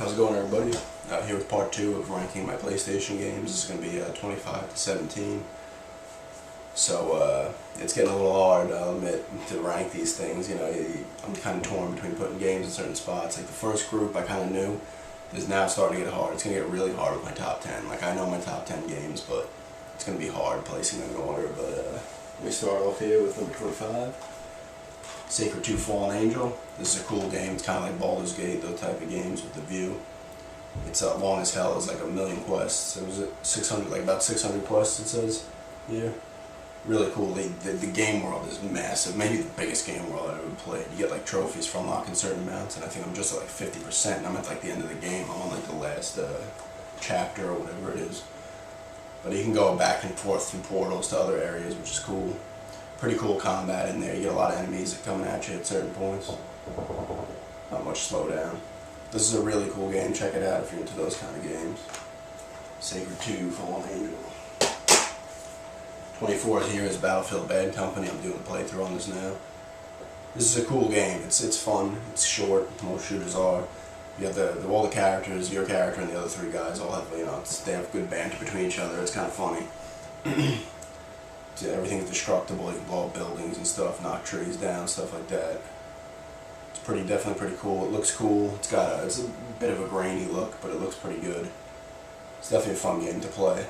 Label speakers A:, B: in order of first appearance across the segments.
A: How's it going, everybody? Here with part 2 of ranking my PlayStation games. This is going to be 25 to 17. So it's getting a little hard, I'll admit, to rank these things. You know, I'm kind of torn between putting games in certain spots. Like the first group I kind of knew is now starting to get hard. It's going to get really hard with my top 10. Like I know my top 10 games, but it's going to be hard placing them in order. But let me start off here with number 25. Sacred 2 Fallen Angel. This is a cool game. It's kind of like Baldur's Gate, those type of games with the view. It's long as hell. It's like 1,000,000 quests. It was 600, like about 600 quests. It says here. Really cool. The game world is massive. Maybe the biggest game world I've ever played. You get like trophies for unlocking certain amounts, and I think I'm just at like 50%. And I'm at like the end of the game. I'm on like the last chapter or whatever it is. But you can go back and forth through portals to other areas, which is cool. Pretty cool combat in there. You get a lot of enemies that coming at you at certain points. Not much slowdown. This is a really cool game. Check it out if you're into those kind of games. Sacred 2 Fallen Angel. 24 here is Battlefield Bad Company. I'm doing a playthrough on this now. This is a cool game. It's fun. It's short. Most shooters are. You have all the characters. Your character and the other 3 guys all have, you know, they have good banter between each other. It's kind of funny. Everything's destructible. You can blow up buildings and stuff, knock trees down, stuff like that. It's definitely pretty cool. It looks cool. It's a bit of a grainy look, but it looks pretty good. It's definitely a fun game to play.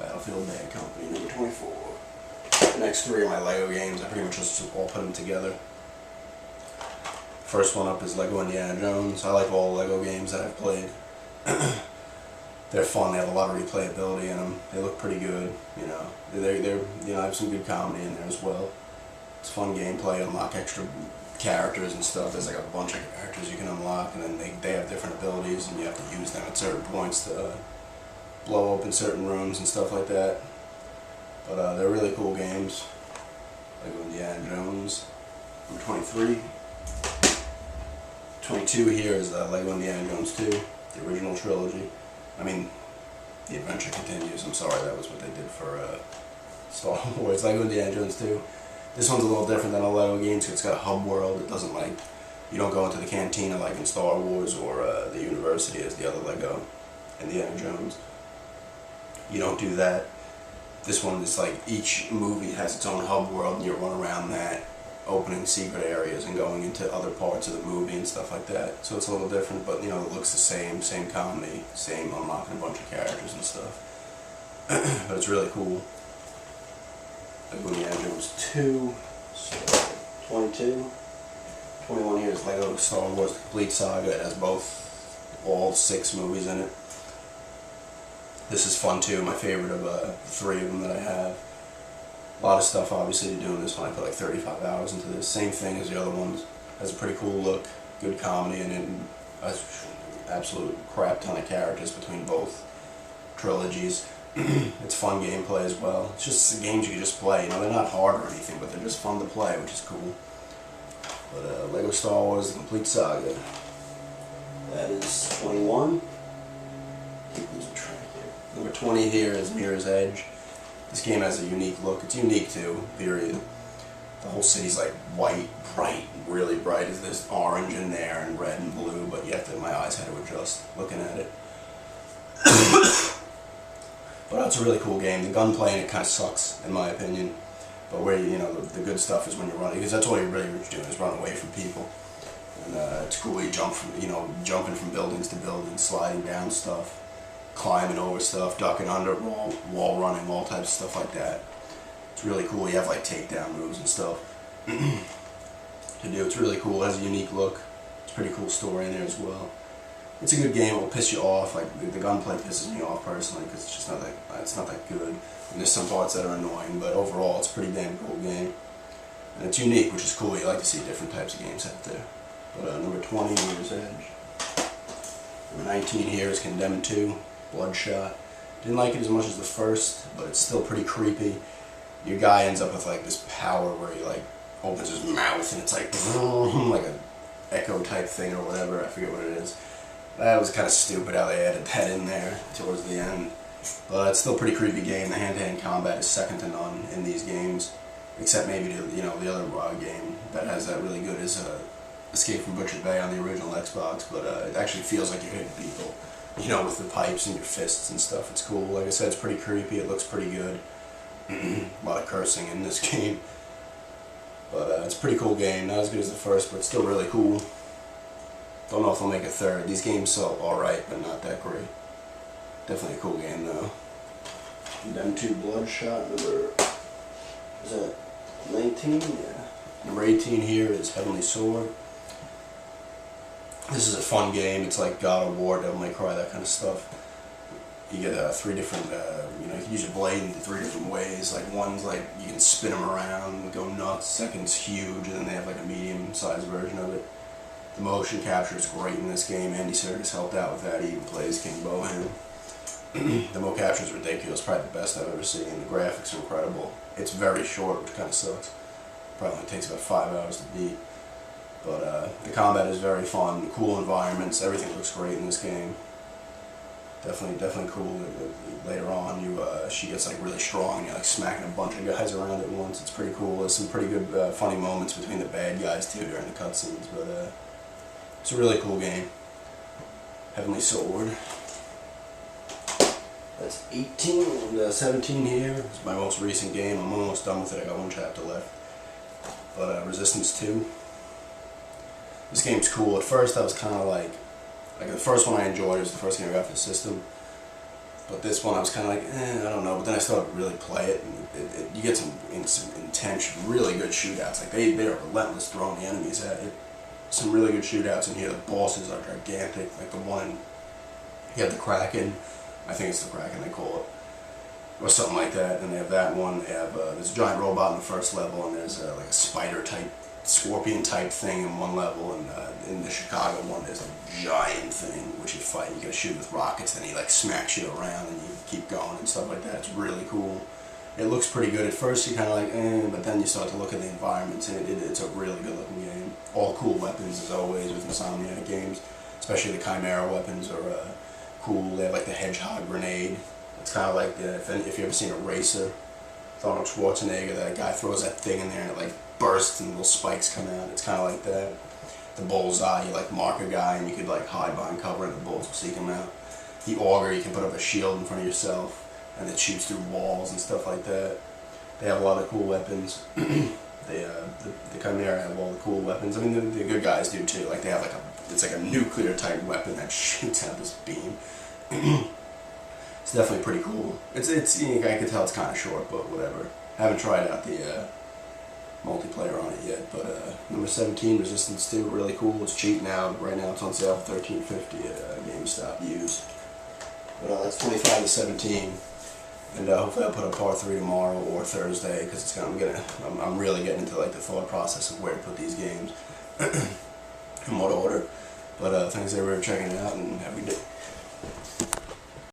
A: Battlefield Bad Company, number 24. The next 3 are my Lego games. I pretty much just all put them together. First one up is Lego Indiana Jones. I like all the Lego games that I've played. They're fun. They have a lot of replayability in them. They look pretty good. You know, they have some good comedy in there as well. It's fun gameplay. Unlock extra characters and stuff. There's like a bunch of characters you can unlock, and then they have different abilities, and you have to use them at certain points to blow open certain rooms and stuff like that. But they're really cool games. Lego Indiana Jones. Number 23. 22 here is Lego Indiana Jones 2, the original trilogy. I mean, the adventure continues. I'm sorry, that was what they did for Star Wars. Lego Indiana Jones 2. This one's a little different than a Lego game, so it's got a hub world. It doesn't like, you don't go into the cantina like in Star Wars or the university as the other Lego Indiana Jones. You don't do that. This one is like each movie has its own hub world, and you run around that, opening secret areas and going into other parts of the movie and stuff like that. So it's a little different, but you know, it looks the same comedy, same unlocking a bunch of characters and stuff. But it's really cool. Lego Indiana Jones 2, so 22. 21 here is Lego Star Wars The Complete Saga. It has all 6 movies in it. This is fun too, my favorite of 3 of them that I have. A lot of stuff obviously to do in this one. I put like 35 hours into this. Same thing as the other ones. Has a pretty cool look, good comedy, and an absolute crap ton of characters between both trilogies. It's fun gameplay as well. It's just games you can just play. You know, they're not hard or anything, but they're just fun to play, which is cool. But Lego Star Wars The Complete Saga. That is 21. Keep losing track here. Number 20 here is Mirror's Edge. This game has a unique look. It's unique too, period. The whole city's like white, bright, really bright. There's orange in there and red and blue, but you have to, my eyes had to adjust looking at it. But it's a really cool game. The gunplay in it kind of sucks, in my opinion. But where you know the good stuff is when you're running, because that's all you're really doing is run away from people. And it's cool. You jump from, you know, jumping from buildings to buildings, sliding down stuff, climbing over stuff, ducking under, wall running, all types of stuff like that. It's really cool. You have like takedown moves and stuff to do. It's really cool. It has a unique look. It's a pretty cool story in there as well. It's a good game. It will piss you off. Like the gunplay pisses me off personally because it's just not that good. And there's some parts that are annoying, but overall it's a pretty damn cool game. And it's unique, which is cool. You like to see different types of games out there. But number 20, Mirror's Edge. Number 19 here is Condemned 2. Bloodshot. Didn't like it as much as the first, but it's still pretty creepy. Your guy ends up with like this power where he like opens his mouth and it's like like a echo type thing or whatever. I forget what it is. That was kind of stupid how they added that in there towards the end. But it's still a pretty creepy game. The hand-to-hand combat is second to none in these games, except maybe the other game that has that really good is Escape from Butcher Bay on the original Xbox, but it actually feels like you're hitting people, you know, with the pipes and your fists and stuff. It's cool. Like I said, it's pretty creepy. It looks pretty good. A lot of cursing in this game, but it's a pretty cool game. Not as good as the first, but still really cool. Don't know if I'll make a third. These games sell alright, but not that great. Definitely a cool game though. And then to Bloodshot number, is that 19? Yeah. Number 18 here is Heavenly Sword. This is a fun game. It's like God of War, Devil May Cry, that kind of stuff. You get 3 different, you can use your blade in 3 different ways. Like one's like, you can spin them around, go nuts. Second's huge, and then they have like a medium-sized version of it. The motion capture is great in this game. Andy Serkis helped out with that. He even plays King Bohan. The motion capture is ridiculous. Probably the best I've ever seen. The graphics are incredible. It's very short, which kind of sucks. Probably only takes about 5 hours to beat. But the combat is very fun. Cool environments. Everything looks great in this game. Definitely cool. Later on, she gets like really strong, and you're like smacking a bunch of guys around at once. It's pretty cool. There's some pretty good funny moments between the bad guys too during the cutscenes. But it's a really cool game. Heavenly Sword. That's 18. And 17 here. It's my most recent game. I'm almost done with it. I got 1 chapter left. But Resistance 2. This game's cool. At first I was kind of like the first one I enjoyed. It was the first game I got for the system. But this one I was kind of like, I don't know. But then I started to really play it, and you get some intense, really good shootouts. Like they are relentless throwing the enemies at you. Some really good shootouts in here. The bosses are gigantic. Like the one, you have the Kraken. I think it's the Kraken they call it, or something like that. And they have that one. They have there's a giant robot in the first level, and there's like a spider type, scorpion type thing in one level, and in the Chicago one there's a giant thing which you fight. You gotta shoot with rockets, and he like smacks you around, and you keep going and stuff like that. It's really cool. It looks pretty good. At first you're kind of like, but then you start to look at the environments, and it's a really good looking game. All cool weapons as always with Insomniac games, especially the Chimera weapons are cool. They have like the hedgehog grenade. It's kind of like if you ever seen a racer, Arnold Schwarzenegger, that guy throws that thing in there and it like bursts and little spikes come out. It's kind of like that. The bullseye, you like mark a guy and you could like hide behind cover and the bullets will seek him out. The auger, you can put up a shield in front of yourself and it shoots through walls and stuff like that. They have a lot of cool weapons. The Chimera have all the cool weapons. I mean, the good guys do too. Like they have it's like a nuclear type weapon that shoots out this beam. It's definitely pretty cool. I can tell it's kind of short, but whatever. I haven't tried out the multiplayer on it yet, but number 17, Resistance 2, really cool. It's cheap now. Right now it's on sale for $13.50 at GameStop used. But that's 25 to 17, and hopefully I'll put up part 3 tomorrow or Thursday, because I'm really getting into like the thought process of where to put these games and what order. But thanks everybody for checking it out, and have a good day.